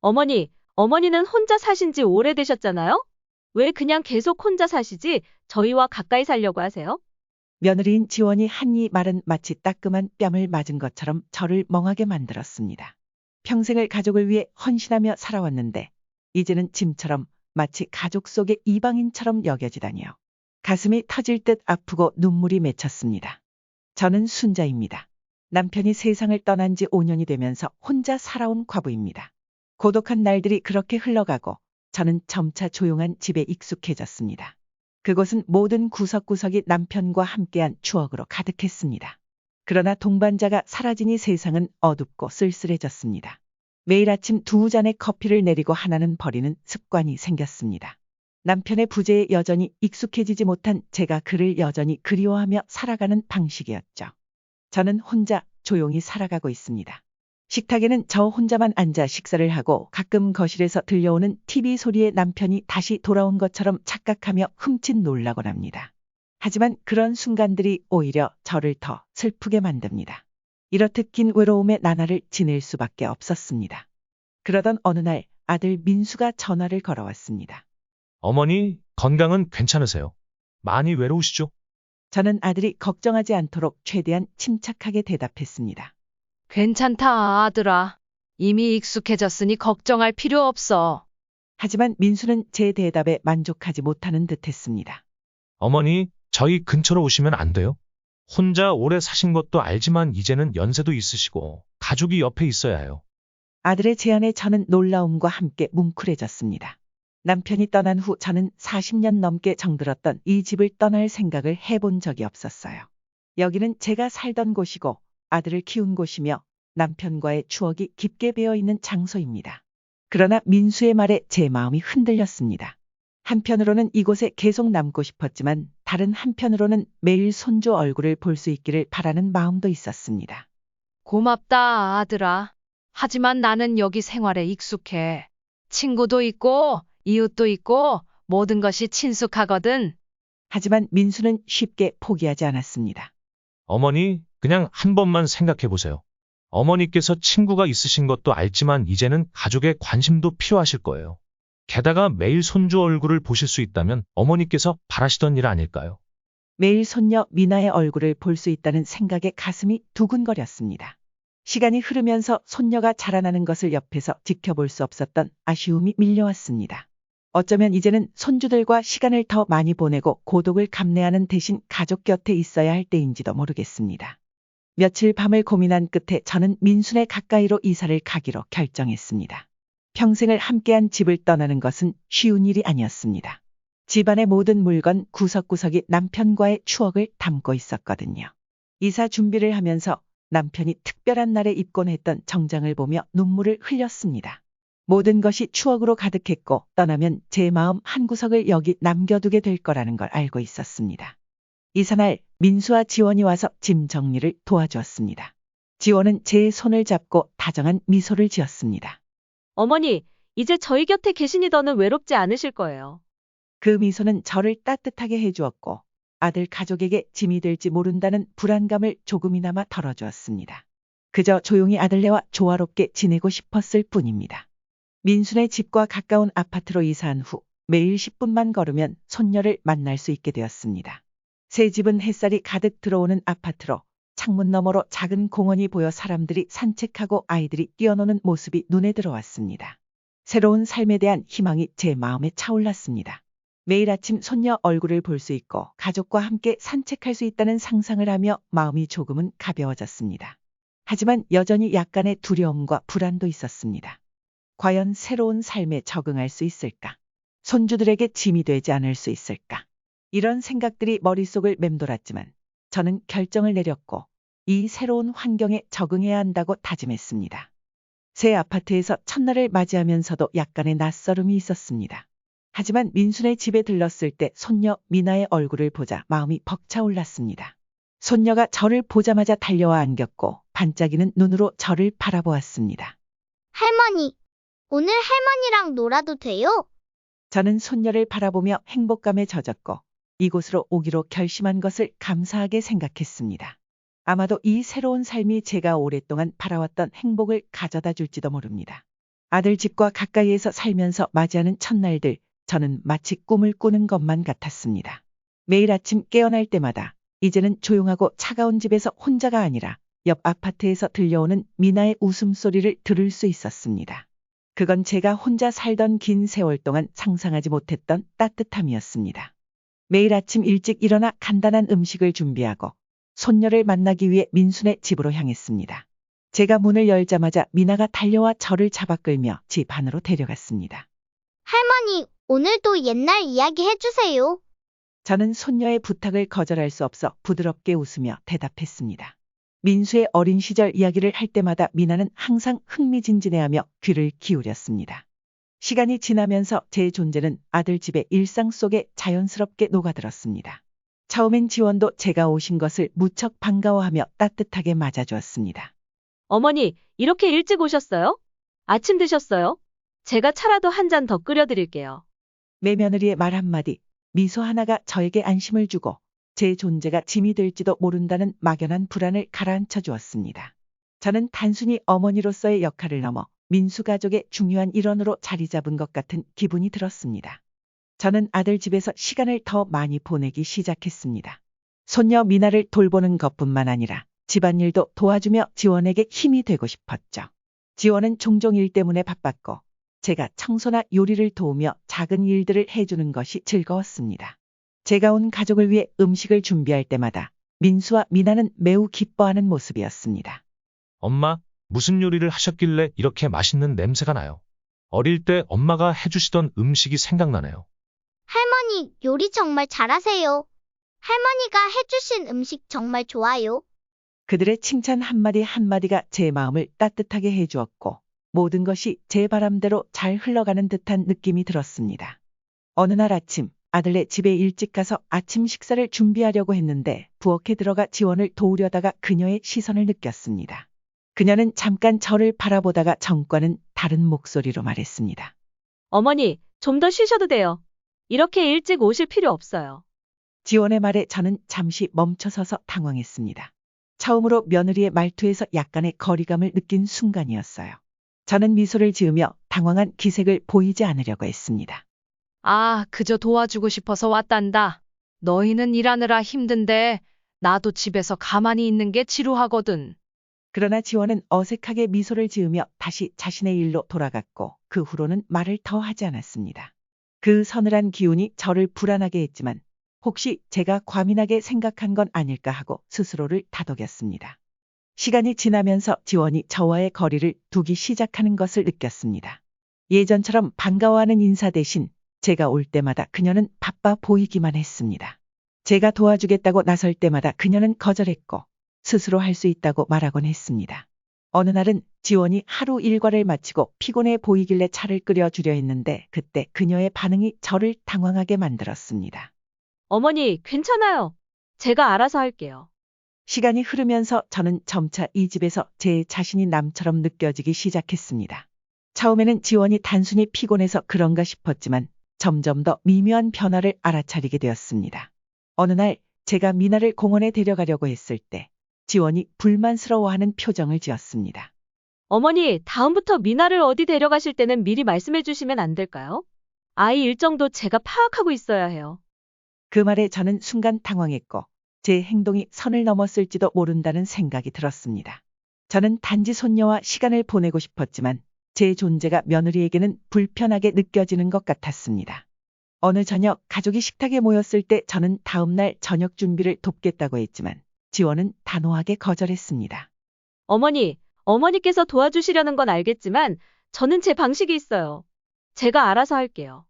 어머니는 혼자 사신 지 오래되셨잖아요? 왜 그냥 계속 혼자 사시지 저희와 가까이 살려고 하세요? 며느리인 지원이 한 이 말은 마치 따끔한 뺨을 맞은 것처럼 저를 멍하게 만들었습니다. 평생을 가족을 위해 헌신하며 살아왔는데 이제는 짐처럼 마치 가족 속의 이방인처럼 여겨지다니요. 가슴이 터질 듯 아프고 눈물이 맺혔습니다. 저는 순자입니다. 남편이 세상을 떠난 지 5년이 되면서 혼자 살아온 과부입니다. 고독한 날들이 그렇게 흘러가고 저는 점차 조용한 집에 익숙해졌습니다. 그곳은 모든 구석구석이 남편과 함께한 추억으로 가득했습니다. 그러나 동반자가 사라지니 세상은 어둡고 쓸쓸해졌습니다. 매일 아침 2잔의 커피를 내리고 하나는 버리는 습관이 생겼습니다. 남편의 부재에 여전히 익숙해지지 못한 제가 그를 여전히 그리워하며 살아가는 방식이었죠. 저는 혼자 조용히 살아가고 있습니다. 식탁에는 저 혼자만 앉아 식사를 하고 가끔 거실에서 들려오는 TV 소리에 남편이 다시 돌아온 것처럼 착각하며 흠칫 놀라곤 합니다. 하지만 그런 순간들이 오히려 저를 더 슬프게 만듭니다. 이렇듯 긴 외로움의 나날을 지낼 수밖에 없었습니다. 그러던 어느 날 아들 민수가 전화를 걸어왔습니다. 어머니, 건강은 괜찮으세요? 많이 외로우시죠? 저는 아들이 걱정하지 않도록 최대한 침착하게 대답했습니다. 괜찮다, 아들아. 이미 익숙해졌으니 걱정할 필요 없어. 하지만 민수는 제 대답에 만족하지 못하는 듯했습니다. 어머니, 저희 근처로 오시면 안 돼요? 혼자 오래 사신 것도 알지만 이제는 연세도 있으시고 가족이 옆에 있어야 해요. 아들의 제안에 저는 놀라움과 함께 뭉클해졌습니다. 남편이 떠난 후 저는 40년 넘게 정들었던 이 집을 떠날 생각을 해본 적이 없었어요. 여기는 제가 살던 곳이고 아들을 키운 곳이며 남편과의 추억이 깊게 배어있는 장소입니다. 그러나 민수의 말에 제 마음이 흔들렸습니다. 한편으로는 이곳에 계속 남고 싶었지만 다른 한편으로는 매일 손주 얼굴을 볼 수 있기를 바라는 마음도 있었습니다. 고맙다, 아들아. 하지만 나는 여기 생활에 익숙해. 친구도 있고, 이웃도 있고, 모든 것이 친숙하거든. 하지만 민수는 쉽게 포기하지 않았습니다. 어머니, 그냥 한 번만 생각해 보세요. 어머니께서 친구가 있으신 것도 알지만 이제는 가족의 관심도 필요하실 거예요. 게다가 매일 손주 얼굴을 보실 수 있다면 어머니께서 바라시던 일 아닐까요? 매일 손녀 미나의 얼굴을 볼 수 있다는 생각에 가슴이 두근거렸습니다. 시간이 흐르면서 손녀가 자라나는 것을 옆에서 지켜볼 수 없었던 아쉬움이 밀려왔습니다. 어쩌면 이제는 손주들과 시간을 더 많이 보내고 고독을 감내하는 대신 가족 곁에 있어야 할 때인지도 모르겠습니다. 며칠 밤을 고민한 끝에 저는 민순의 가까이로 이사를 가기로 결정했습니다. 평생을 함께한 집을 떠나는 것은 쉬운 일이 아니었습니다. 집안의 모든 물건 구석구석이 남편과의 추억을 담고 있었거든요. 이사 준비를 하면서 남편이 특별한 날에 입곤 했던 정장을 보며 눈물을 흘렸습니다. 모든 것이 추억으로 가득했고 떠나면 제 마음 한구석을 여기 남겨두게 될 거라는 걸 알고 있었습니다. 이사날 민수와 지원이 와서 짐 정리를 도와주었습니다. 지원은 제 손을 잡고 다정한 미소를 지었습니다. 어머니, 이제 저희 곁에 계시니 더는 외롭지 않으실 거예요. 그 미소는 저를 따뜻하게 해주었고 아들 가족에게 짐이 될지 모른다는 불안감을 조금이나마 덜어주었습니다. 그저 조용히 아들네와 조화롭게 지내고 싶었을 뿐입니다. 민순의 집과 가까운 아파트로 이사한 후 매일 10분만 걸으면 손녀를 만날 수 있게 되었습니다. 새 집은 햇살이 가득 들어오는 아파트로 창문 너머로 작은 공원이 보여 사람들이 산책하고 아이들이 뛰어노는 모습이 눈에 들어왔습니다. 새로운 삶에 대한 희망이 제 마음에 차올랐습니다. 매일 아침 손녀 얼굴을 볼 수 있고 가족과 함께 산책할 수 있다는 상상을 하며 마음이 조금은 가벼워졌습니다. 하지만 여전히 약간의 두려움과 불안도 있었습니다. 과연 새로운 삶에 적응할 수 있을까? 손주들에게 짐이 되지 않을 수 있을까? 이런 생각들이 머릿속을 맴돌았지만 저는 결정을 내렸고 이 새로운 환경에 적응해야 한다고 다짐했습니다. 새 아파트에서 첫날을 맞이하면서도 약간의 낯설음이 있었습니다. 하지만 민순의 집에 들렀을 때 손녀 미나의 얼굴을 보자 마음이 벅차올랐습니다. 손녀가 저를 보자마자 달려와 안겼고 반짝이는 눈으로 저를 바라보았습니다. 할머니, 오늘 할머니랑 놀아도 돼요? 저는 손녀를 바라보며 행복감에 젖었고 이곳으로 오기로 결심한 것을 감사하게 생각했습니다. 아마도 이 새로운 삶이 제가 오랫동안 바라왔던 행복을 가져다 줄지도 모릅니다. 아들 집과 가까이에서 살면서 맞이하는 첫날들, 저는 마치 꿈을 꾸는 것만 같았습니다. 매일 아침 깨어날 때마다 이제는 조용하고 차가운 집에서 혼자가 아니라 옆 아파트에서 들려오는 미나의 웃음소리를 들을 수 있었습니다. 그건 제가 혼자 살던 긴 세월 동안 상상하지 못했던 따뜻함이었습니다. 매일 아침 일찍 일어나 간단한 음식을 준비하고 손녀를 만나기 위해 민수네 집으로 향했습니다. 제가 문을 열자마자 미나가 달려와 저를 잡아 끌며 집 안으로 데려갔습니다. 할머니, 오늘도 옛날 이야기 해주세요. 저는 손녀의 부탁을 거절할 수 없어 부드럽게 웃으며 대답했습니다. 민수의 어린 시절 이야기를 할 때마다 미나는 항상 흥미진진해하며 귀를 기울였습니다. 시간이 지나면서 제 존재는 아들 집의 일상 속에 자연스럽게 녹아들었습니다. 처음엔 지원도 제가 오신 것을 무척 반가워하며 따뜻하게 맞아주었습니다. 어머니, 이렇게 일찍 오셨어요? 아침 드셨어요? 제가 차라도 한 잔 더 끓여드릴게요. 맏며느리의 말 한마디, 미소 하나가 저에게 안심을 주고 제 존재가 짐이 될지도 모른다는 막연한 불안을 가라앉혀 주었습니다. 저는 단순히 어머니로서의 역할을 넘어 민수 가족의 중요한 일원으로 자리 잡은 것 같은 기분이 들었습니다. 저는 아들 집에서 시간을 더 많이 보내기 시작했습니다. 손녀 미나를 돌보는 것뿐만 아니라 집안일도 도와주며 지원에게 힘이 되고 싶었죠. 지원은 종종 일 때문에 바빴고 제가 청소나 요리를 도우며 작은 일들을 해주는 것이 즐거웠습니다. 제가 온 가족을 위해 음식을 준비할 때마다 민수와 미나는 매우 기뻐하는 모습이었습니다. 엄마, 무슨 요리를 하셨길래 이렇게 맛있는 냄새가 나요? 어릴 때 엄마가 해주시던 음식이 생각나네요. 할머니, 요리 정말 잘하세요. 할머니가 해주신 음식 정말 좋아요. 그들의 칭찬 한마디 한마디가 제 마음을 따뜻하게 해주었고 모든 것이 제 바람대로 잘 흘러가는 듯한 느낌이 들었습니다. 어느 날 아침 아들네 집에 일찍 가서 아침 식사를 준비하려고 했는데 부엌에 들어가 지원을 도우려다가 그녀의 시선을 느꼈습니다. 그녀는 잠깐 저를 바라보다가 전과는 다른 목소리로 말했습니다. 어머니, 좀 더 쉬셔도 돼요. 이렇게 일찍 오실 필요 없어요. 지원의 말에 저는 잠시 멈춰서서 당황했습니다. 처음으로 며느리의 말투에서 약간의 거리감을 느낀 순간이었어요. 저는 미소를 지으며 당황한 기색을 보이지 않으려고 했습니다. 아, 그저 도와주고 싶어서 왔단다. 너희는 일하느라 힘든데 나도 집에서 가만히 있는 게 지루하거든. 그러나 지원은 어색하게 미소를 지으며 다시 자신의 일로 돌아갔고 그 후로는 말을 더 하지 않았습니다. 그 서늘한 기운이 저를 불안하게 했지만 혹시 제가 과민하게 생각한 건 아닐까 하고 스스로를 다독였습니다. 시간이 지나면서 지원이 저와의 거리를 두기 시작하는 것을 느꼈습니다. 예전처럼 반가워하는 인사 대신 제가 올 때마다 그녀는 바빠 보이기만 했습니다. 제가 도와주겠다고 나설 때마다 그녀는 거절했고 스스로 할 수 있다고 말하곤 했습니다. 어느 날은 지원이 하루 일과를 마치고 피곤해 보이길래 차를 끓여주려 했는데 그때 그녀의 반응이 저를 당황하게 만들었습니다. 어머니, 괜찮아요. 제가 알아서 할게요. 시간이 흐르면서 저는 점차 이 집에서 제 자신이 남처럼 느껴지기 시작했습니다. 처음에는 지원이 단순히 피곤해서 그런가 싶었지만 점점 더 미묘한 변화를 알아차리게 되었습니다. 어느 날 제가 미나를 공원에 데려가려고 했을 때 지원이 불만스러워하는 표정을 지었습니다. 어머니, 다음부터 미나를 어디 데려가실 때는 미리 말씀해 주시면 안 될까요? 아이 일정도 제가 파악하고 있어야 해요. 그 말에 저는 순간 당황했고 제 행동이 선을 넘었을지도 모른다는 생각이 들었습니다. 저는 단지 손녀와 시간을 보내고 싶었지만 제 존재가 며느리에게는 불편하게 느껴지는 것 같았습니다. 어느 저녁 가족이 식탁에 모였을 때 저는 다음날 저녁 준비를 돕겠다고 했지만 지원은 단호하게 거절했습니다. 어머니께서 도와주시려는 건 알겠지만 저는 제 방식이 있어요. 제가 알아서 할게요.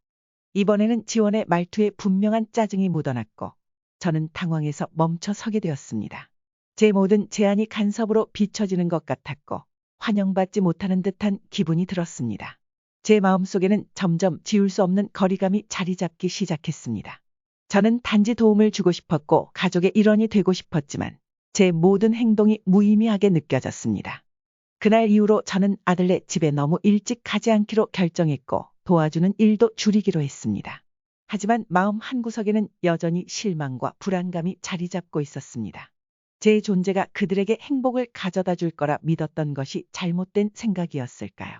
이번에는 지원의 말투에 분명한 짜증이 묻어났고 저는 당황해서 멈춰 서게 되었습니다. 제 모든 제안이 간섭으로 비춰지는 것 같았고 환영받지 못하는 듯한 기분이 들었습니다. 제 마음속에는 점점 지울 수 없는 거리감이 자리 잡기 시작했습니다. 저는 단지 도움을 주고 싶었고 가족의 일원이 되고 싶었지만 제 모든 행동이 무의미하게 느껴졌습니다. 그날 이후로 저는 아들네 집에 너무 일찍 가지 않기로 결정했고 도와주는 일도 줄이기로 했습니다. 하지만 마음 한구석에는 여전히 실망과 불안감이 자리 잡고 있었습니다. 제 존재가 그들에게 행복을 가져다 줄 거라 믿었던 것이 잘못된 생각이었을까요?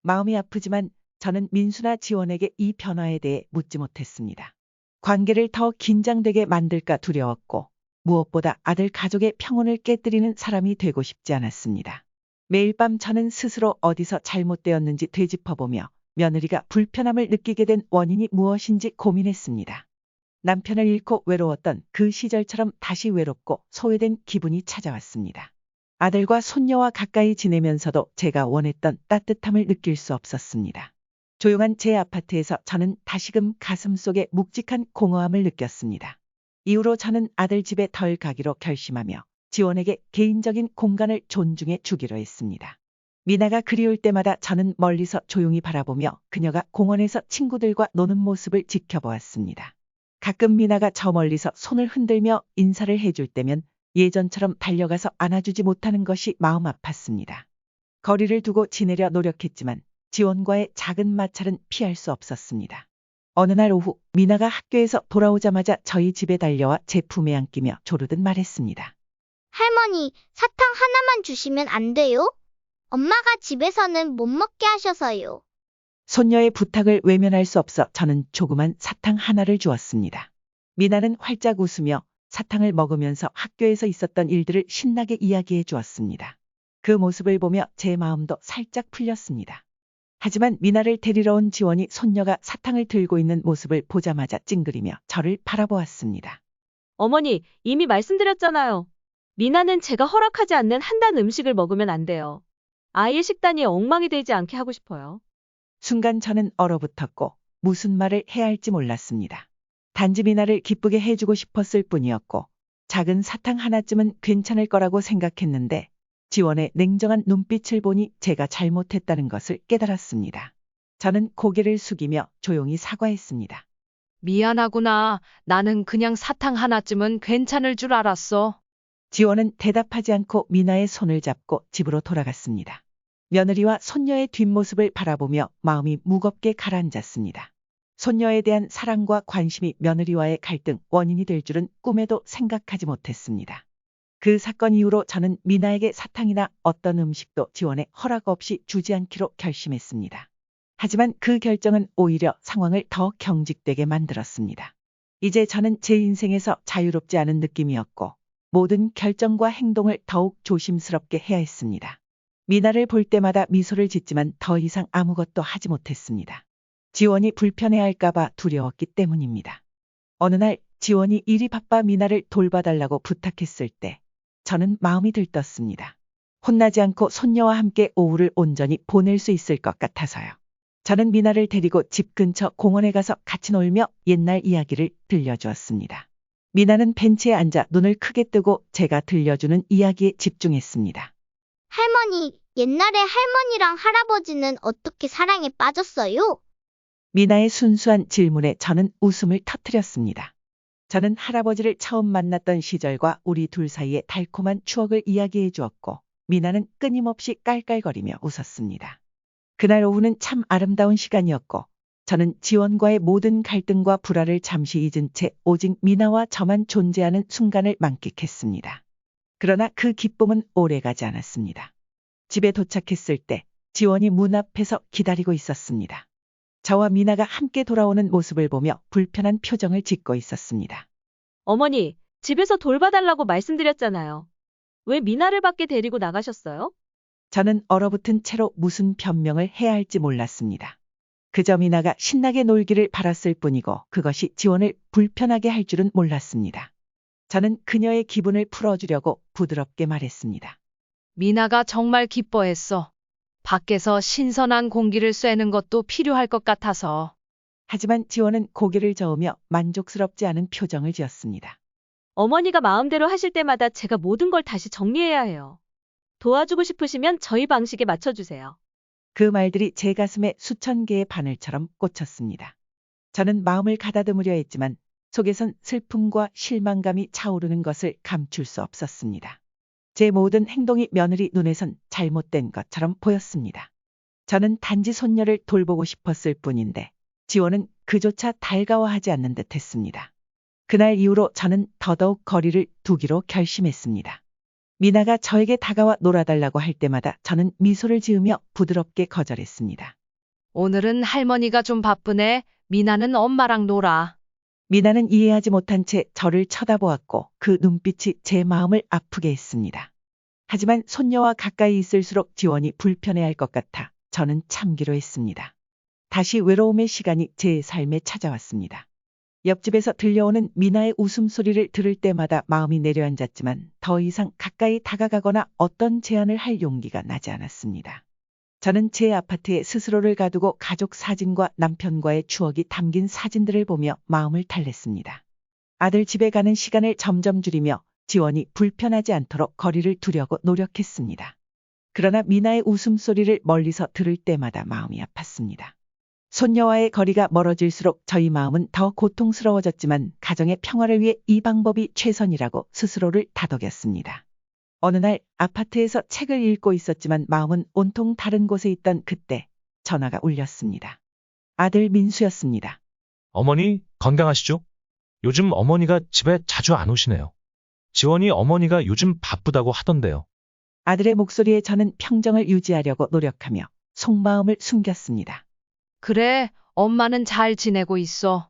마음이 아프지만 저는 민수나 지원에게 이 변화에 대해 묻지 못했습니다. 관계를 더 긴장되게 만들까 두려웠고 무엇보다 아들 가족의 평온을 깨뜨리는 사람이 되고 싶지 않았습니다. 매일 밤 저는 스스로 어디서 잘못되었는지 되짚어보며 며느리가 불편함을 느끼게 된 원인이 무엇인지 고민했습니다. 남편을 잃고 외로웠던 그 시절처럼 다시 외롭고 소외된 기분이 찾아왔습니다. 아들과 손녀와 가까이 지내면서도 제가 원했던 따뜻함을 느낄 수 없었습니다. 조용한 제 아파트에서 저는 다시금 가슴속에 묵직한 공허함을 느꼈습니다. 이후로 저는 아들 집에 덜 가기로 결심하며 지원에게 개인적인 공간을 존중해 주기로 했습니다. 미나가 그리울 때마다 저는 멀리서 조용히 바라보며 그녀가 공원에서 친구들과 노는 모습을 지켜보았습니다. 가끔 미나가 저 멀리서 손을 흔들며 인사를 해줄 때면 예전처럼 달려가서 안아주지 못하는 것이 마음 아팠습니다. 거리를 두고 지내려 노력했지만 지원과의 작은 마찰은 피할 수 없었습니다. 어느 날 오후 미나가 학교에서 돌아오자마자 저희 집에 달려와 제 품에 안기며 조르듯 말했습니다. 할머니, 사탕 하나만 주시면 안 돼요? 엄마가 집에서는 못 먹게 하셔서요. 손녀의 부탁을 외면할 수 없어 저는 조그만 사탕 하나를 주었습니다. 미나는 활짝 웃으며 사탕을 먹으면서 학교에서 있었던 일들을 신나게 이야기해 주었습니다. 그 모습을 보며 제 마음도 살짝 풀렸습니다. 하지만 미나를 데리러 온 지원이 손녀가 사탕을 들고 있는 모습을 보자마자 찡그리며 저를 바라보았습니다. 어머니, 이미 말씀드렸잖아요. 미나는 제가 허락하지 않는 한단 음식을 먹으면 안 돼요. 아이의 식단이 엉망이 되지 않게 하고 싶어요. 순간 저는 얼어붙었고 무슨 말을 해야 할지 몰랐습니다. 단지 미나를 기쁘게 해주고 싶었을 뿐이었고 작은 사탕 하나쯤은 괜찮을 거라고 생각했는데 지원의 냉정한 눈빛을 보니 제가 잘못했다는 것을 깨달았습니다. 저는 고개를 숙이며 조용히 사과했습니다. 미안하구나. 나는 그냥 사탕 하나쯤은 괜찮을 줄 알았어. 지원은 대답하지 않고 미나의 손을 잡고 집으로 돌아갔습니다. 며느리와 손녀의 뒷모습을 바라보며 마음이 무겁게 가라앉았습니다. 손녀에 대한 사랑과 관심이 며느리와의 갈등 원인이 될 줄은 꿈에도 생각하지 못했습니다. 그 사건 이후로 저는 미나에게 사탕이나 어떤 음식도 지원에 허락 없이 주지 않기로 결심했습니다. 하지만 그 결정은 오히려 상황을 더 경직되게 만들었습니다. 이제 저는 제 인생에서 자유롭지 않은 느낌이었고 모든 결정과 행동을 더욱 조심스럽게 해야 했습니다. 미나를 볼 때마다 미소를 짓지만 더 이상 아무것도 하지 못했습니다. 지원이 불편해할까봐 두려웠기 때문입니다. 어느 날 지원이 일이 바빠 미나를 돌봐달라고 부탁했을 때 저는 마음이 들떴습니다. 혼나지 않고 손녀와 함께 오후를 온전히 보낼 수 있을 것 같아서요. 저는 미나를 데리고 집 근처 공원에 가서 같이 놀며 옛날 이야기를 들려주었습니다. 미나는 벤치에 앉아 눈을 크게 뜨고 제가 들려주는 이야기에 집중했습니다. 할머니, 옛날에 할머니랑 할아버지는 어떻게 사랑에 빠졌어요? 미나의 순수한 질문에 저는 웃음을 터뜨렸습니다. 저는 할아버지를 처음 만났던 시절과 우리 둘 사이의 달콤한 추억을 이야기해 주었고 미나는 끊임없이 깔깔거리며 웃었습니다. 그날 오후는 참 아름다운 시간이었고 저는 지원과의 모든 갈등과 불화를 잠시 잊은 채 오직 미나와 저만 존재하는 순간을 만끽했습니다. 그러나 그 기쁨은 오래가지 않았습니다. 집에 도착했을 때 지원이 문 앞에서 기다리고 있었습니다. 저와 미나가 함께 돌아오는 모습을 보며 불편한 표정을 짓고 있었습니다. 어머니, 집에서 돌봐달라고 말씀드렸잖아요. 왜 미나를 밖에 데리고 나가셨어요? 저는 얼어붙은 채로 무슨 변명을 해야 할지 몰랐습니다. 그저 미나가 신나게 놀기를 바랐을 뿐이고 그것이 지원을 불편하게 할 줄은 몰랐습니다. 저는 그녀의 기분을 풀어주려고 부드럽게 말했습니다. 미나가 정말 기뻐했어. 밖에서 신선한 공기를 쐬는 것도 필요할 것 같아서. 하지만 지원은 고개를 저으며 만족스럽지 않은 표정을 지었습니다. 어머니가 마음대로 하실 때마다 제가 모든 걸 다시 정리해야 해요. 도와주고 싶으시면 저희 방식에 맞춰주세요. 그 말들이 제 가슴에 수천 개의 바늘처럼 꽂혔습니다. 저는 마음을 가다듬으려 했지만 속에선 슬픔과 실망감이 차오르는 것을 감출 수 없었습니다. 제 모든 행동이 며느리 눈에선 잘못된 것처럼 보였습니다. 저는 단지 손녀를 돌보고 싶었을 뿐인데 지원은 그조차 달가워하지 않는 듯 했습니다. 그날 이후로 저는 더더욱 거리를 두기로 결심했습니다. 미나가 저에게 다가와 놀아달라고 할 때마다 저는 미소를 지으며 부드럽게 거절했습니다. 오늘은 할머니가 좀 바쁘네. 미나는 엄마랑 놀아. 미나는 이해하지 못한 채 저를 쳐다보았고 그 눈빛이 제 마음을 아프게 했습니다. 하지만 손녀와 가까이 있을수록 지원이 불편해할 것 같아 저는 참기로 했습니다. 다시 외로움의 시간이 제 삶에 찾아왔습니다. 옆집에서 들려오는 미나의 웃음소리를 들을 때마다 마음이 내려앉았지만 더 이상 가까이 다가가거나 어떤 제안을 할 용기가 나지 않았습니다. 저는 제 아파트에 스스로를 가두고 가족 사진과 남편과의 추억이 담긴 사진들을 보며 마음을 달랬습니다. 아들 집에 가는 시간을 점점 줄이며 지원이 불편하지 않도록 거리를 두려고 노력했습니다. 그러나 미나의 웃음소리를 멀리서 들을 때마다 마음이 아팠습니다. 손녀와의 거리가 멀어질수록 저희 마음은 더 고통스러워졌지만 가정의 평화를 위해 이 방법이 최선이라고 스스로를 다독였습니다. 어느 날 아파트에서 책을 읽고 있었지만 마음은 온통 다른 곳에 있던 그때 전화가 울렸습니다. 아들 민수였습니다. 어머니, 건강하시죠? 요즘 어머니가 집에 자주 안 오시네요. 지원이 어머니가 요즘 바쁘다고 하던데요. 아들의 목소리에 저는 평정을 유지하려고 노력하며 속마음을 숨겼습니다. 그래, 엄마는 잘 지내고 있어.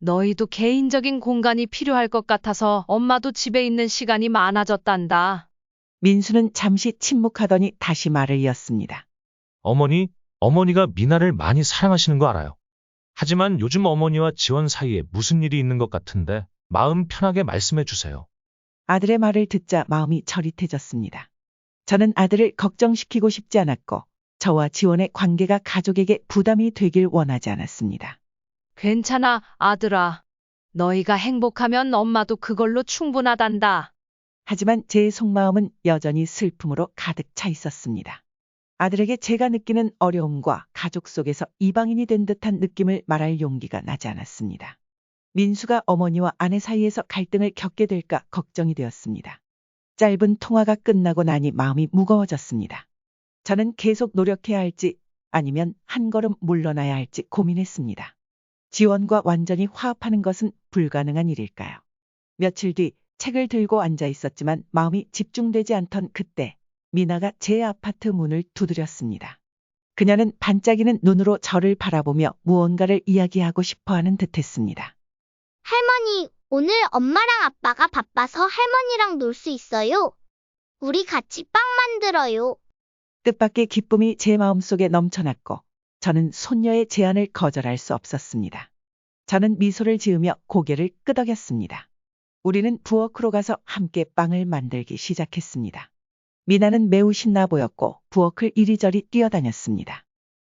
너희도 개인적인 공간이 필요할 것 같아서 엄마도 집에 있는 시간이 많아졌단다. 민수는 잠시 침묵하더니 다시 말을 이었습니다. 어머니가 미나를 많이 사랑하시는 거 알아요. 하지만 요즘 어머니와 지원 사이에 무슨 일이 있는 것 같은데 마음 편하게 말씀해 주세요. 아들의 말을 듣자 마음이 저릿해졌습니다. 저는 아들을 걱정시키고 싶지 않았고 저와 지원의 관계가 가족에게 부담이 되길 원하지 않았습니다. 괜찮아, 아들아. 너희가 행복하면 엄마도 그걸로 충분하단다. 하지만 제 속마음은 여전히 슬픔으로 가득 차 있었습니다. 아들에게 제가 느끼는 어려움과 가족 속에서 이방인이 된 듯한 느낌을 말할 용기가 나지 않았습니다. 민수가 어머니와 아내 사이에서 갈등을 겪게 될까 걱정이 되었습니다. 짧은 통화가 끝나고 나니 마음이 무거워졌습니다. 저는 계속 노력해야 할지 아니면 한 걸음 물러나야 할지 고민했습니다. 지원과 완전히 화합하는 것은 불가능한 일일까요? 며칠 뒤 책을 들고 앉아 있었지만 마음이 집중되지 않던 그때 미나가 제 아파트 문을 두드렸습니다. 그녀는 반짝이는 눈으로 저를 바라보며 무언가를 이야기하고 싶어하는 듯했습니다. 할머니, 오늘 엄마랑 아빠가 바빠서 할머니랑 놀 수 있어요? 우리 같이 빵 만들어요. 뜻밖의 기쁨이 제 마음속에 넘쳐났고 저는 손녀의 제안을 거절할 수 없었습니다. 저는 미소를 지으며 고개를 끄덕였습니다. 우리는 부엌으로 가서 함께 빵을 만들기 시작했습니다. 미나는 매우 신나 보였고 부엌을 이리저리 뛰어다녔습니다.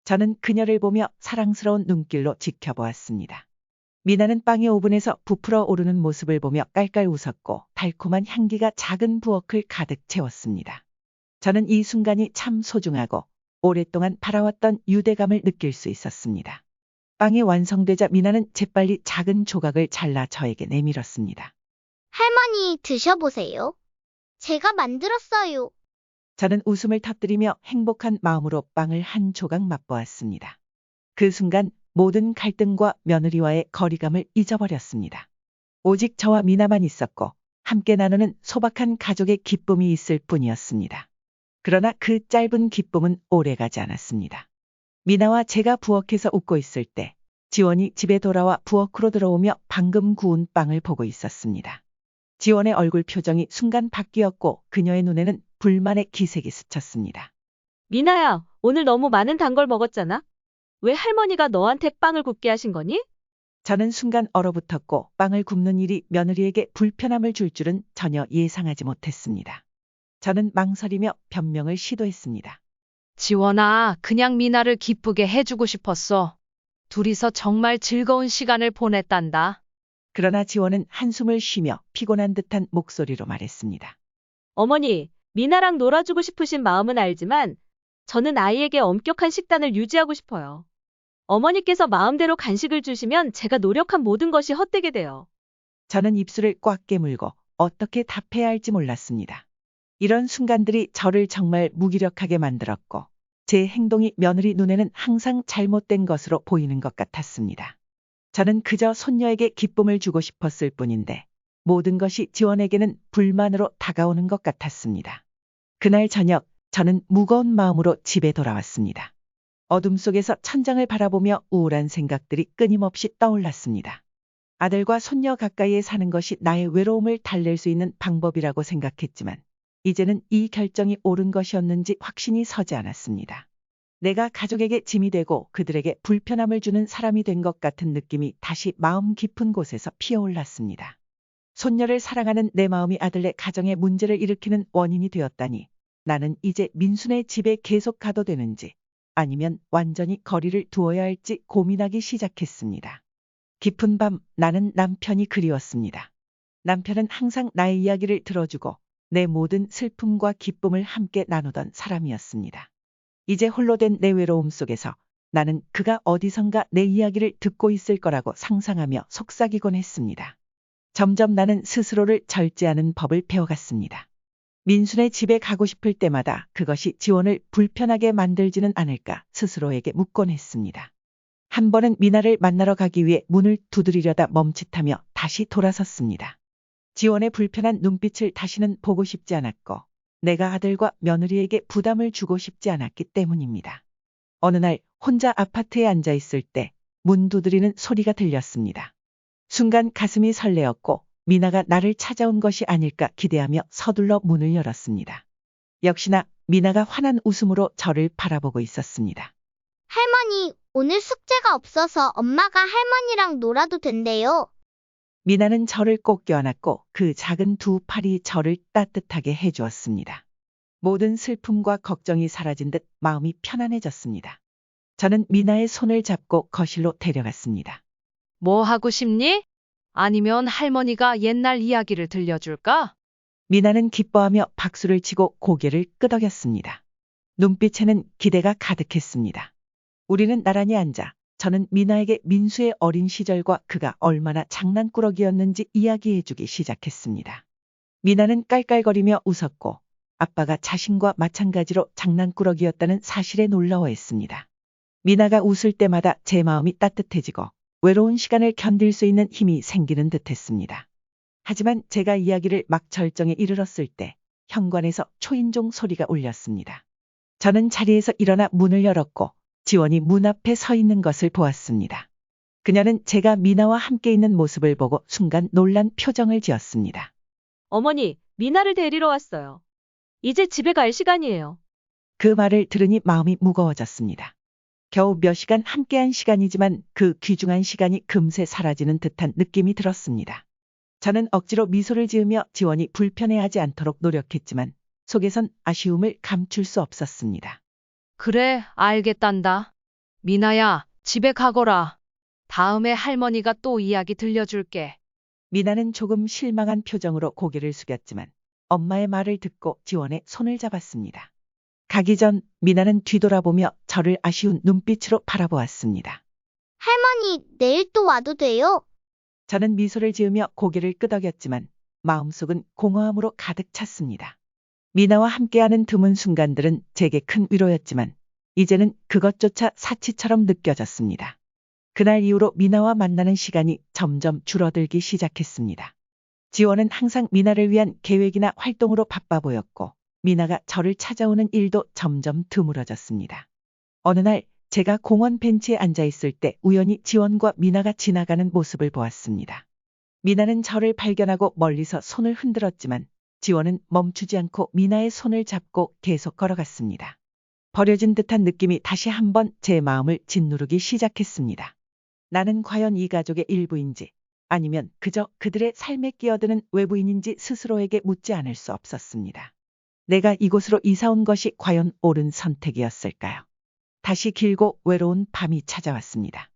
저는 그녀를 보며 사랑스러운 눈길로 지켜보았습니다. 미나는 빵이 오븐에서 부풀어 오르는 모습을 보며 깔깔 웃었고 달콤한 향기가 작은 부엌을 가득 채웠습니다. 저는 이 순간이 참 소중하고 오랫동안 바라왔던 유대감을 느낄 수 있었습니다. 빵이 완성되자 미나는 재빨리 작은 조각을 잘라 저에게 내밀었습니다. 할머니, 드셔보세요. 제가 만들었어요. 저는 웃음을 터뜨리며 행복한 마음으로 빵을 한 조각 맛보았습니다. 그 순간 모든 갈등과 며느리와의 거리감을 잊어버렸습니다. 오직 저와 미나만 있었고 함께 나누는 소박한 가족의 기쁨이 있을 뿐이었습니다. 그러나 그 짧은 기쁨은 오래가지 않았습니다. 미나와 제가 부엌에서 웃고 있을 때 지원이 집에 돌아와 부엌으로 들어오며 방금 구운 빵을 보고 있었습니다. 지원의 얼굴 표정이 순간 바뀌었고 그녀의 눈에는 불만의 기색이 스쳤습니다. 미나야, 오늘 너무 많은 단 걸 먹었잖아? 왜 할머니가 너한테 빵을 굽게 하신 거니? 저는 순간 얼어붙었고 빵을 굽는 일이 며느리에게 불편함을 줄 줄은 전혀 예상하지 못했습니다. 저는 망설이며 변명을 시도했습니다. 지원아, 그냥 미나를 기쁘게 해주고 싶었어. 둘이서 정말 즐거운 시간을 보냈단다. 그러나 지원은 한숨을 쉬며 피곤한 듯한 목소리로 말했습니다. 어머니, 미나랑 놀아주고 싶으신 마음은 알지만 저는 아이에게 엄격한 식단을 유지하고 싶어요. 어머니께서 마음대로 간식을 주시면 제가 노력한 모든 것이 헛되게 돼요. 저는 입술을 꽉 깨물고 어떻게 답해야 할지 몰랐습니다. 이런 순간들이 저를 정말 무기력하게 만들었고 제 행동이 며느리 눈에는 항상 잘못된 것으로 보이는 것 같았습니다. 저는 그저 손녀에게 기쁨을 주고 싶었을 뿐인데 모든 것이 지원에게는 불만으로 다가오는 것 같았습니다. 그날 저녁 저는 무거운 마음으로 집에 돌아왔습니다. 어둠 속에서 천장을 바라보며 우울한 생각들이 끊임없이 떠올랐습니다. 아들과 손녀 가까이에 사는 것이 나의 외로움을 달랠 수 있는 방법이라고 생각했지만 이제는 이 결정이 옳은 것이었는지 확신이 서지 않았습니다. 내가 가족에게 짐이 되고 그들에게 불편함을 주는 사람이 된 것 같은 느낌이 다시 마음 깊은 곳에서 피어올랐습니다. 손녀를 사랑하는 내 마음이 아들네 가정에 문제를 일으키는 원인이 되었다니 나는 이제 민수네 집에 계속 가도 되는지 아니면 완전히 거리를 두어야 할지 고민하기 시작했습니다. 깊은 밤 나는 남편이 그리웠습니다. 남편은 항상 나의 이야기를 들어주고 내 모든 슬픔과 기쁨을 함께 나누던 사람이었습니다. 이제 홀로 된 내 외로움 속에서 나는 그가 어디선가 내 이야기를 듣고 있을 거라고 상상하며 속삭이곤 했습니다. 점점 나는 스스로를 절제하는 법을 배워갔습니다. 민수네 집에 가고 싶을 때마다 그것이 지원을 불편하게 만들지는 않을까 스스로에게 묻곤 했습니다. 한 번은 미나를 만나러 가기 위해 문을 두드리려다 멈칫하며 다시 돌아섰습니다. 지원의 불편한 눈빛을 다시는 보고 싶지 않았고 내가 아들과 며느리에게 부담을 주고 싶지 않았기 때문입니다. 어느 날 혼자 아파트에 앉아 있을 때 문 두드리는 소리가 들렸습니다. 순간 가슴이 설레었고 미나가 나를 찾아온 것이 아닐까 기대하며 서둘러 문을 열었습니다. 역시나 미나가 환한 웃음으로 저를 바라보고 있었습니다. 할머니, 오늘 숙제가 없어서 엄마가 할머니랑 놀아도 된대요. 미나는 저를 꼭 껴안았고 그 작은 두 팔이 저를 따뜻하게 해주었습니다. 모든 슬픔과 걱정이 사라진 듯 마음이 편안해졌습니다. 저는 미나의 손을 잡고 거실로 데려갔습니다. 뭐 하고 싶니? 아니면 할머니가 옛날 이야기를 들려줄까? 미나는 기뻐하며 박수를 치고 고개를 끄덕였습니다. 눈빛에는 기대가 가득했습니다. 우리는 나란히 앉아 저는 미나에게 민수의 어린 시절과 그가 얼마나 장난꾸러기였는지 이야기해주기 시작했습니다. 미나는 깔깔거리며 웃었고 아빠가 자신과 마찬가지로 장난꾸러기였다는 사실에 놀라워했습니다. 미나가 웃을 때마다 제 마음이 따뜻해지고 외로운 시간을 견딜 수 있는 힘이 생기는 듯했습니다. 하지만 제가 이야기를 막 절정에 이르렀을 때 현관에서 초인종 소리가 울렸습니다. 저는 자리에서 일어나 문을 열었고 지원이 문 앞에 서 있는 것을 보았습니다. 그녀는 제가 미나와 함께 있는 모습을 보고 순간 놀란 표정을 지었습니다. 어머니, 미나를 데리러 왔어요. 이제 집에 갈 시간이에요. 그 말을 들으니 마음이 무거워졌습니다. 겨우 몇 시간 함께한 시간이지만 그 귀중한 시간이 금세 사라지는 듯한 느낌이 들었습니다. 저는 억지로 미소를 지으며 지원이 불편해하지 않도록 노력했지만 속에선 아쉬움을 감출 수 없었습니다. 그래, 알겠단다. 미나야, 집에 가거라. 다음에 할머니가 또 이야기 들려줄게. 미나는 조금 실망한 표정으로 고개를 숙였지만 엄마의 말을 듣고 지원의 손을 잡았습니다. 가기 전 미나는 뒤돌아보며 저를 아쉬운 눈빛으로 바라보았습니다. 할머니, 내일 또 와도 돼요? 저는 미소를 지으며 고개를 끄덕였지만 마음속은 공허함으로 가득 찼습니다. 미나와 함께하는 드문 순간들은 제게 큰 위로였지만 이제는 그것조차 사치처럼 느껴졌습니다. 그날 이후로 미나와 만나는 시간이 점점 줄어들기 시작했습니다. 지원은 항상 미나를 위한 계획이나 활동으로 바빠 보였고 미나가 저를 찾아오는 일도 점점 드물어졌습니다. 어느 날 제가 공원 벤치에 앉아 있을 때 우연히 지원과 미나가 지나가는 모습을 보았습니다. 미나는 저를 발견하고 멀리서 손을 흔들었지만 지원은 멈추지 않고 미나의 손을 잡고 계속 걸어갔습니다. 버려진 듯한 느낌이 다시 한번 제 마음을 짓누르기 시작했습니다. 나는 과연 이 가족의 일부인지 아니면 그저 그들의 삶에 끼어드는 외부인인지 스스로에게 묻지 않을 수 없었습니다. 내가 이곳으로 이사 온 것이 과연 옳은 선택이었을까요? 다시 길고 외로운 밤이 찾아왔습니다.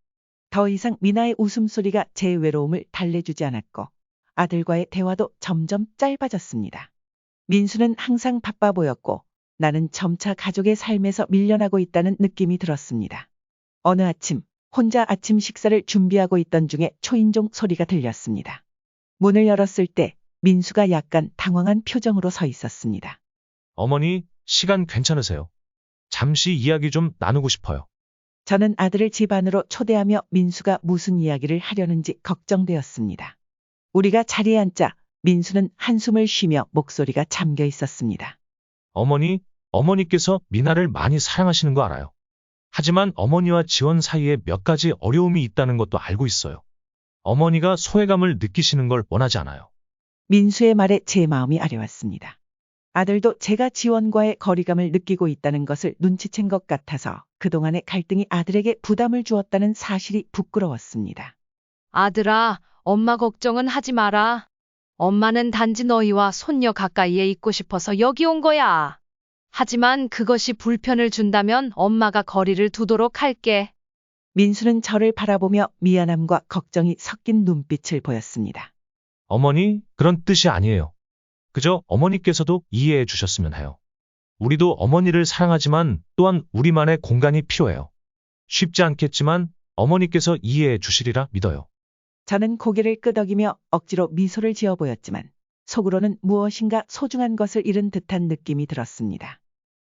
더 이상 미나의 웃음소리가 제 외로움을 달래주지 않았고 아들과의 대화도 점점 짧아졌습니다. 민수는 항상 바빠 보였고 나는 점차 가족의 삶에서 밀려나고 있다는 느낌이 들었습니다. 어느 아침 혼자 아침 식사를 준비하고 있던 중에 초인종 소리가 들렸습니다. 문을 열었을 때 민수가 약간 당황한 표정으로 서 있었습니다. 어머니, 시간 괜찮으세요? 잠시 이야기 좀 나누고 싶어요. 저는 아들을 집 안으로 초대하며 민수가 무슨 이야기를 하려는지 걱정되었습니다. 우리가 자리에 앉자 민수는 한숨을 쉬며 목소리가 잠겨 있었습니다. 어머니께서 미나를 많이 사랑하시는 거 알아요. 하지만 어머니와 지원 사이에 몇 가지 어려움이 있다는 것도 알고 있어요. 어머니가 소외감을 느끼시는 걸 원하지 않아요. 민수의 말에 제 마음이 아려왔습니다. 아들도 제가 지원과의 거리감을 느끼고 있다는 것을 눈치챈 것 같아서 그동안의 갈등이 아들에게 부담을 주었다는 사실이 부끄러웠습니다. 아들아, 엄마 걱정은 하지 마라. 엄마는 단지 너희와 손녀 가까이에 있고 싶어서 여기 온 거야. 하지만 그것이 불편을 준다면 엄마가 거리를 두도록 할게. 민수는 저를 바라보며 미안함과 걱정이 섞인 눈빛을 보였습니다. 어머니, 그런 뜻이 아니에요. 그저 어머니께서도 이해해 주셨으면 해요. 우리도 어머니를 사랑하지만 또한 우리만의 공간이 필요해요. 쉽지 않겠지만 어머니께서 이해해 주시리라 믿어요. 저는 고개를 끄덕이며 억지로 미소를 지어 보였지만 속으로는 무엇인가 소중한 것을 잃은 듯한 느낌이 들었습니다.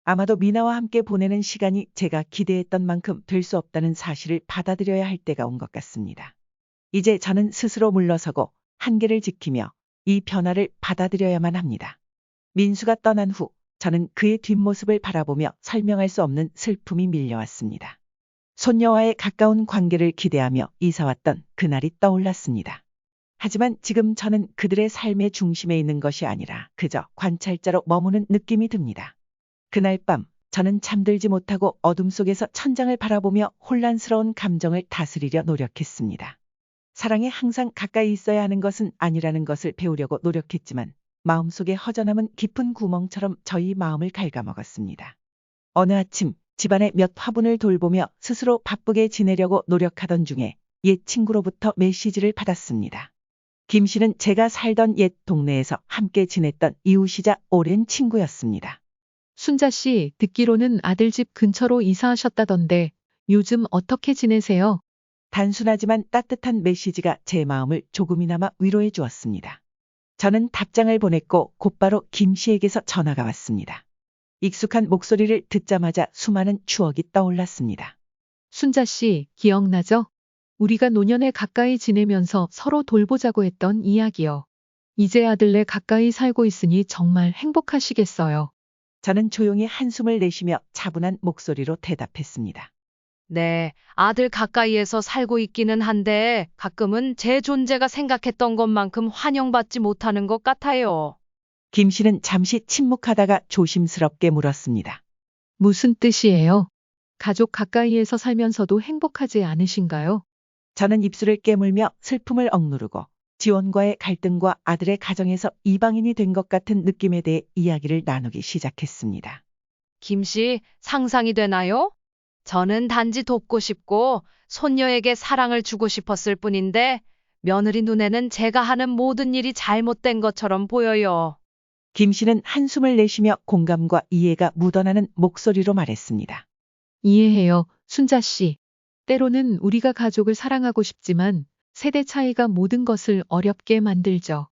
아마도 미나와 함께 보내는 시간이 제가 기대했던 만큼 될 수 없다는 사실을 받아들여야 할 때가 온 것 같습니다. 이제 저는 스스로 물러서고 한계를 지키며 이 변화를 받아들여야만 합니다. 민수가 떠난 후 저는 그의 뒷모습을 바라보며 설명할 수 없는 슬픔이 밀려왔습니다. 손녀와의 가까운 관계를 기대하며 이사왔던 그날이 떠올랐습니다. 하지만 지금 저는 그들의 삶의 중심에 있는 것이 아니라 그저 관찰자로 머무는 느낌이 듭니다. 그날 밤 저는 잠들지 못하고 어둠 속에서 천장을 바라보며 혼란스러운 감정을 다스리려 노력했습니다. 사랑에 항상 가까이 있어야 하는 것은 아니라는 것을 배우려고 노력했지만 마음속에 허전함은 깊은 구멍처럼 저희 마음을 갉아먹었습니다. 어느 아침 집안의 몇 화분을 돌보며 스스로 바쁘게 지내려고 노력하던 중에 옛 친구로부터 메시지를 받았습니다. 김 씨는 제가 살던 옛 동네에서 함께 지냈던 이웃이자 오랜 친구였습니다. 순자 씨, 듣기로는 아들 집 근처로 이사하셨다던데 요즘 어떻게 지내세요? 단순하지만 따뜻한 메시지가 제 마음을 조금이나마 위로해 주었습니다. 저는 답장을 보냈고 곧바로 김 씨에게서 전화가 왔습니다. 익숙한 목소리를 듣자마자 수많은 추억이 떠올랐습니다. 순자 씨, 기억나죠? 우리가 노년에 가까이 지내면서 서로 돌보자고 했던 이야기요. 이제 아들네 가까이 살고 있으니 정말 행복하시겠어요. 저는 조용히 한숨을 내쉬며 차분한 목소리로 대답했습니다. 네, 아들 가까이에서 살고 있기는 한데 가끔은 제 존재가 생각했던 것만큼 환영받지 못하는 것 같아요. 김 씨는 잠시 침묵하다가 조심스럽게 물었습니다. 무슨 뜻이에요? 가족 가까이에서 살면서도 행복하지 않으신가요? 저는 입술을 깨물며 슬픔을 억누르고 지원과의 갈등과 아들의 가정에서 이방인이 된 것 같은 느낌에 대해 이야기를 나누기 시작했습니다. 김 씨, 상상이 되나요? 저는 단지 돕고 싶고 손녀에게 사랑을 주고 싶었을 뿐인데 며느리 눈에는 제가 하는 모든 일이 잘못된 것처럼 보여요. 김 씨는 한숨을 내쉬며 공감과 이해가 묻어나는 목소리로 말했습니다. 이해해요, 순자 씨. 때로는 우리가 가족을 사랑하고 싶지만 세대 차이가 모든 것을 어렵게 만들죠.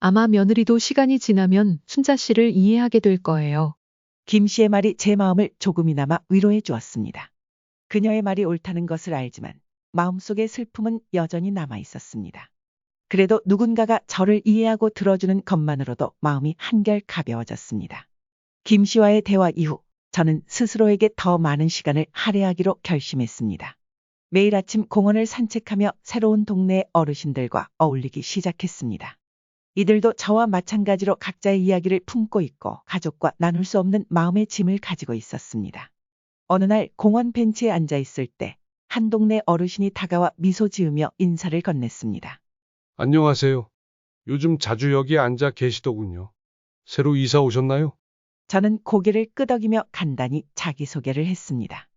아마 며느리도 시간이 지나면 순자 씨를 이해하게 될 거예요. 김 씨의 말이 제 마음을 조금이나마 위로해 주었습니다. 그녀의 말이 옳다는 것을 알지만 마음속의 슬픔은 여전히 남아 있었습니다. 그래도 누군가가 저를 이해하고 들어주는 것만으로도 마음이 한결 가벼워졌습니다. 김 씨와의 대화 이후 저는 스스로에게 더 많은 시간을 할애하기로 결심했습니다. 매일 아침 공원을 산책하며 새로운 동네 어르신들과 어울리기 시작했습니다. 이들도 저와 마찬가지로 각자의 이야기를 품고 있고 가족과 나눌 수 없는 마음의 짐을 가지고 있었습니다. 어느 날 공원 벤치에 앉아 있을 때 한 동네 어르신이 다가와 미소 지으며 인사를 건넸습니다. 안녕하세요. 요즘 자주 여기 앉아 계시더군요. 새로 이사 오셨나요? 저는 고개를 끄덕이며 간단히 자기소개를 했습니다.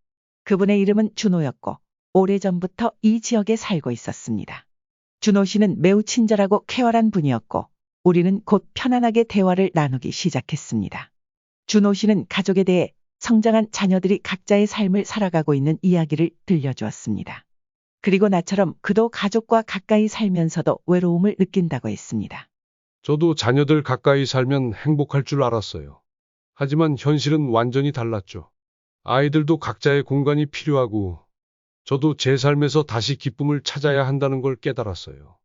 그분의 이름은 준호였고 오래전부터 이 지역에 살고 있었습니다. 준호 씨는 매우 친절하고 쾌활한 분이었고 우리는 곧 편안하게 대화를 나누기 시작했습니다. 준호 씨는 가족에 대해 성장한 자녀들이 각자의 삶을 살아가고 있는 이야기를 들려주었습니다. 그리고 나처럼 그도 가족과 가까이 살면서도 외로움을 느낀다고 했습니다. 저도 자녀들 가까이 살면 행복할 줄 알았어요. 하지만 현실은 완전히 달랐죠. 아이들도 각자의 공간이 필요하고 저도 제 삶에서 다시 기쁨을 찾아야 한다는 걸 깨달았어요.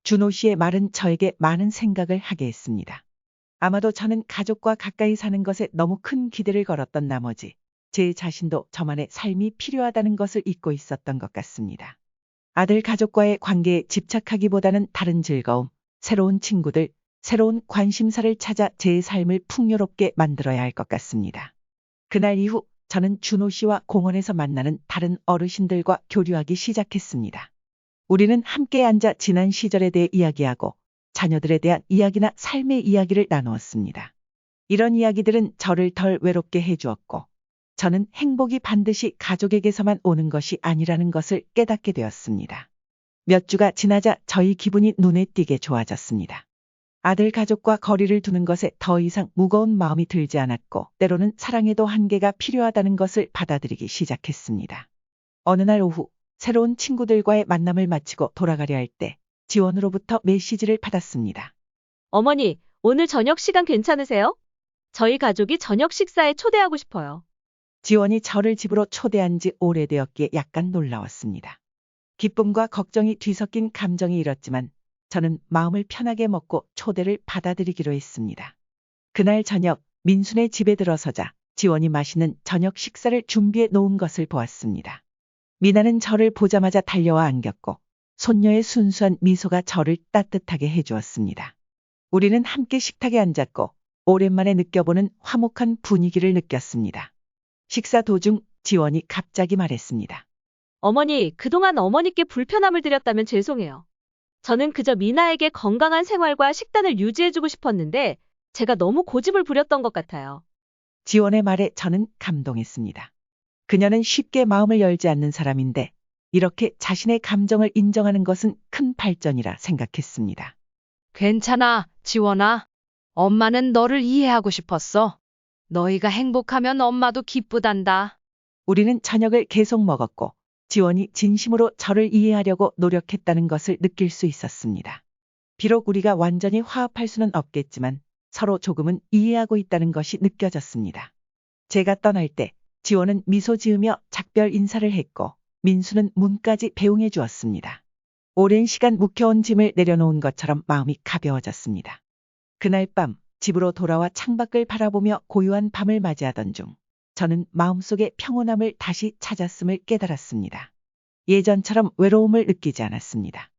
준호 씨의 말은 저에게 많은 생각을 하게 했습니다. 아마도 저는 가족과 가까이 사는 것에 너무 큰 기대를 걸었던 나머지 제 자신도 저만의 삶이 필요하다는 것을 잊고 있었던 것 같습니다. 아들 가족과의 관계에 집착하기보다는 다른 즐거움, 새로운 친구들, 새로운 관심사를 찾아 제 삶을 풍요롭게 만들어야 할 것 같습니다. 그날 이후 저는 준호 씨와 공원에서 만나는 다른 어르신들과 교류하기 시작했습니다. 우리는 함께 앉아 지난 시절에 대해 이야기하고 자녀들에 대한 이야기나 삶의 이야기를 나누었습니다. 이런 이야기들은 저를 덜 외롭게 해주었고 저는 행복이 반드시 가족에게서만 오는 것이 아니라는 것을 깨닫게 되었습니다. 몇 주가 지나자 저희 기분이 눈에 띄게 좋아졌습니다. 아들 가족과 거리를 두는 것에 더 이상 무거운 마음이 들지 않았고 때로는 사랑에도 한계가 필요하다는 것을 받아들이기 시작했습니다. 어느 날 오후 새로운 친구들과의 만남을 마치고 돌아가려 할 때 지원으로부터 메시지를 받았습니다. 어머니, 오늘 저녁 시간 괜찮으세요? 저희 가족이 저녁 식사에 초대하고 싶어요. 지원이 저를 집으로 초대한 지 오래되었기에 약간 놀라웠습니다. 기쁨과 걱정이 뒤섞인 감정이 일었지만 저는 마음을 편하게 먹고 초대를 받아들이기로 했습니다. 그날 저녁 민순의 집에 들어서자 지원이 맛있는 저녁 식사를 준비해 놓은 것을 보았습니다. 미나는 저를 보자마자 달려와 안겼고 손녀의 순수한 미소가 저를 따뜻하게 해주었습니다. 우리는 함께 식탁에 앉았고 오랜만에 느껴보는 화목한 분위기를 느꼈습니다. 식사 도중 지원이 갑자기 말했습니다. 어머니, 그동안 어머니께 불편함을 드렸다면 죄송해요. 저는 그저 미나에게 건강한 생활과 식단을 유지해주고 싶었는데 제가 너무 고집을 부렸던 것 같아요. 지원의 말에 저는 감동했습니다. 그녀는 쉽게 마음을 열지 않는 사람인데 이렇게 자신의 감정을 인정하는 것은 큰 발전이라 생각했습니다. 괜찮아, 지원아. 엄마는 너를 이해하고 싶었어. 너희가 행복하면 엄마도 기쁘단다. 우리는 저녁을 계속 먹었고 지원이 진심으로 저를 이해하려고 노력했다는 것을 느낄 수 있었습니다. 비록 우리가 완전히 화합할 수는 없겠지만 서로 조금은 이해하고 있다는 것이 느껴졌습니다. 제가 떠날 때 지원은 미소 지으며 작별 인사를 했고 민수는 문까지 배웅해 주었습니다. 오랜 시간 묵혀온 짐을 내려놓은 것처럼 마음이 가벼워졌습니다. 그날 밤 집으로 돌아와 창밖을 바라보며 고요한 밤을 맞이하던 중 저는 마음속의 평온함을 다시 찾았음을 깨달았습니다. 예전처럼 외로움을 느끼지 않았습니다.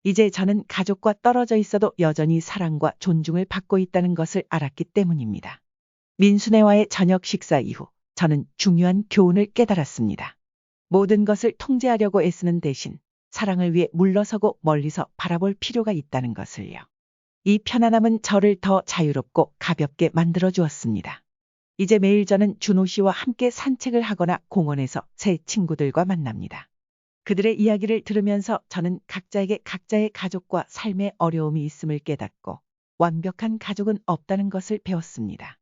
이제 저는 가족과 떨어져 있어도 여전히 사랑과 존중을 받고 있다는 것을 알았기 때문입니다. 민순애와의 저녁 식사 이후 저는 중요한 교훈을 깨달았습니다. 모든 것을 통제하려고 애쓰는 대신 사랑을 위해 물러서고 멀리서 바라볼 필요가 있다는 것을요. 이 편안함은 저를 더 자유롭고 가볍게 만들어 주었습니다. 이제 매일 저는 준호 씨와 함께 산책을 하거나 공원에서 새 친구들과 만납니다. 그들의 이야기를 들으면서 저는 각자에게 각자의 가족과 삶의 어려움이 있음을 깨닫고 완벽한 가족은 없다는 것을 배웠습니다.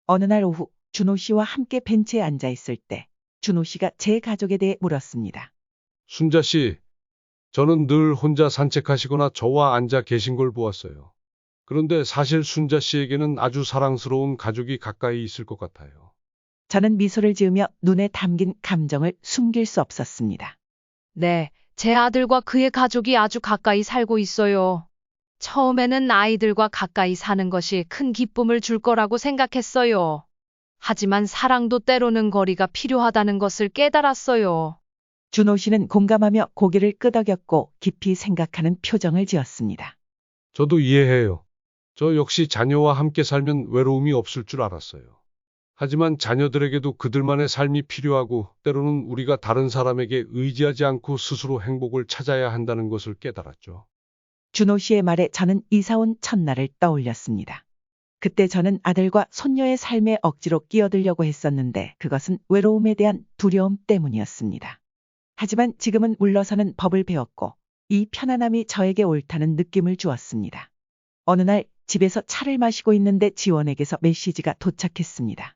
어느 날 오후 준호 씨와 함께 벤치에 앉아 있을 때 준호 씨가 제 가족에 대해 물었습니다. 순자 씨, 저는 늘 혼자 산책하시거나 저와 앉아 계신 걸 보았어요. 그런데 사실 순자 씨에게는 아주 사랑스러운 가족이 가까이 있을 것 같아요. 저는 미소를 지으며 눈에 담긴 감정을 숨길 수 없었습니다. 네, 제 아들과 그의 가족이 아주 가까이 살고 있어요. 처음에는 아이들과 가까이 사는 것이 큰 기쁨을 줄 거라고 생각했어요. 하지만 사랑도 때로는 거리가 필요하다는 것을 깨달았어요. 준호 씨는 공감하며 고개를 끄덕였고 깊이 생각하는 표정을 지었습니다. 저도 이해해요. 저 역시 자녀와 함께 살면 외로움이 없을 줄 알았어요. 하지만 자녀들에게도 그들만의 삶이 필요하고 때로는 우리가 다른 사람에게 의지하지 않고 스스로 행복을 찾아야 한다는 것을 깨달았죠. 준호 씨의 말에 저는 이사 온 첫날을 떠올렸습니다. 그때 저는 아들과 손녀의 삶에 억지로 끼어들려고 했었는데 그것은 외로움에 대한 두려움 때문이었습니다. 하지만 지금은 물러서는 법을 배웠고 이 편안함이 저에게 옳다는 느낌을 주었습니다. 어느 날 집에서 차를 마시고 있는데 지원에게서 메시지가 도착했습니다.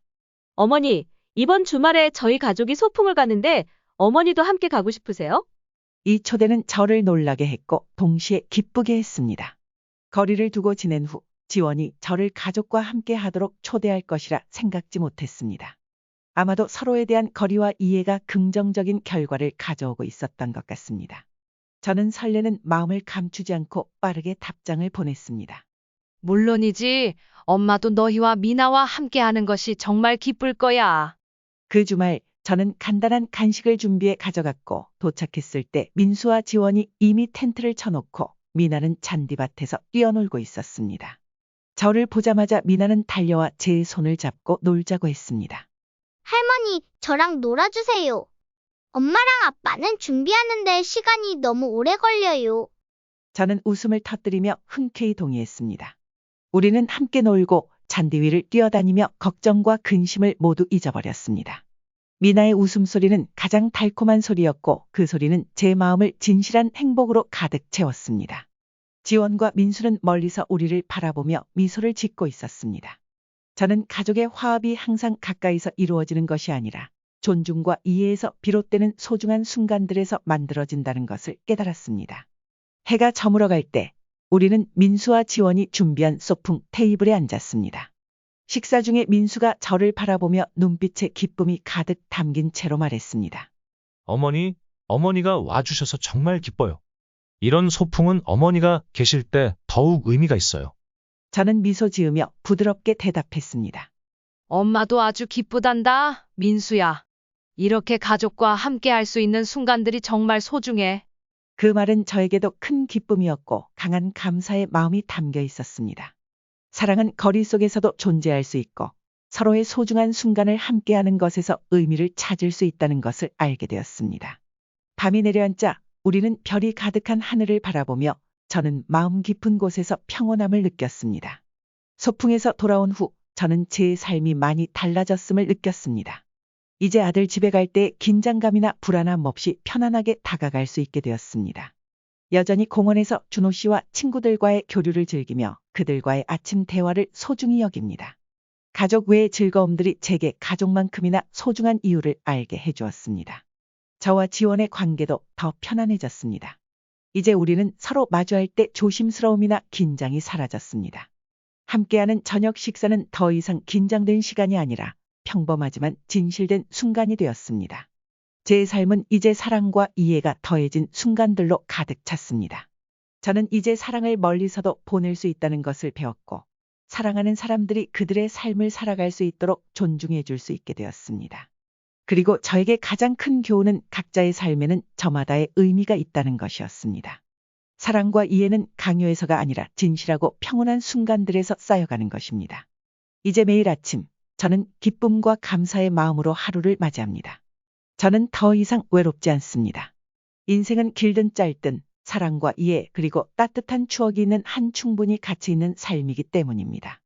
어머니, 이번 주말에 저희 가족이 소풍을 가는데 어머니도 함께 가고 싶으세요? 이 초대는 저를 놀라게 했고 동시에 기쁘게 했습니다. 거리를 두고 지낸 후 지원이 저를 가족과 함께 하도록 초대할 것이라 생각지 못했습니다. 아마도 서로에 대한 거리와 이해가 긍정적인 결과를 가져오고 있었던 것 같습니다. 저는 설레는 마음을 감추지 않고 빠르게 답장을 보냈습니다. 물론이지. 엄마도 너희와 미나와 함께하는 것이 정말 기쁠 거야. 그 주말 저는 간단한 간식을 준비해 가져갔고 도착했을 때 민수와 지원이 이미 텐트를 쳐놓고 미나는 잔디밭에서 뛰어놀고 있었습니다. 저를 보자마자 미나는 달려와 제 손을 잡고 놀자고 했습니다. 할머니, 저랑 놀아주세요. 엄마랑 아빠는 준비하는데 시간이 너무 오래 걸려요. 저는 웃음을 터뜨리며 흔쾌히 동의했습니다. 우리는 함께 놀고 잔디 위를 뛰어다니며 걱정과 근심을 모두 잊어버렸습니다. 미나의 웃음소리는 가장 달콤한 소리였고 그 소리는 제 마음을 진실한 행복으로 가득 채웠습니다. 지원과 민수는 멀리서 우리를 바라보며 미소를 짓고 있었습니다. 저는 가족의 화합이 항상 가까이서 이루어지는 것이 아니라 존중과 이해에서 비롯되는 소중한 순간들에서 만들어진다는 것을 깨달았습니다. 해가 저물어 갈 때 우리는 민수와 지원이 준비한 소풍 테이블에 앉았습니다. 식사 중에 민수가 저를 바라보며 눈빛에 기쁨이 가득 담긴 채로 말했습니다. 어머니가 와주셔서 정말 기뻐요. 이런 소풍은 어머니가 계실 때 더욱 의미가 있어요. 저는 미소 지으며 부드럽게 대답했습니다. 엄마도 아주 기쁘단다, 민수야. 이렇게 가족과 함께 할 수 있는 순간들이 정말 소중해. 그 말은 저에게도 큰 기쁨이었고 강한 감사의 마음이 담겨 있었습니다. 사랑은 거리 속에서도 존재할 수 있고 서로의 소중한 순간을 함께하는 것에서 의미를 찾을 수 있다는 것을 알게 되었습니다. 밤이 내려앉자 우리는 별이 가득한 하늘을 바라보며 저는 마음 깊은 곳에서 평온함을 느꼈습니다. 소풍에서 돌아온 후 저는 제 삶이 많이 달라졌음을 느꼈습니다. 이제 아들 집에 갈 때 긴장감이나 불안함 없이 편안하게 다가갈 수 있게 되었습니다. 여전히 공원에서 준호 씨와 친구들과의 교류를 즐기며 그들과의 아침 대화를 소중히 여깁니다. 가족 외의 즐거움들이 제게 가족만큼이나 소중한 이유를 알게 해주었습니다. 저와 지원의 관계도 더 편안해졌습니다. 이제 우리는 서로 마주할 때 조심스러움이나 긴장이 사라졌습니다. 함께하는 저녁 식사는 더 이상 긴장된 시간이 아니라 평범하지만 진실된 순간이 되었습니다. 제 삶은 이제 사랑과 이해가 더해진 순간들로 가득 찼습니다. 저는 이제 사랑을 멀리서도 보낼 수 있다는 것을 배웠고 사랑하는 사람들이 그들의 삶을 살아갈 수 있도록 존중해 줄 수 있게 되었습니다. 그리고 저에게 가장 큰 교훈은 각자의 삶에는 저마다의 의미가 있다는 것이었습니다. 사랑과 이해는 강요에서가 아니라 진실하고 평온한 순간들에서 쌓여가는 것입니다. 이제 매일 아침 저는 기쁨과 감사의 마음으로 하루를 맞이합니다. 저는 더 이상 외롭지 않습니다. 인생은 길든 짧든 사랑과 이해 그리고 따뜻한 추억이 있는 한 충분히 가치 있는 삶이기 때문입니다.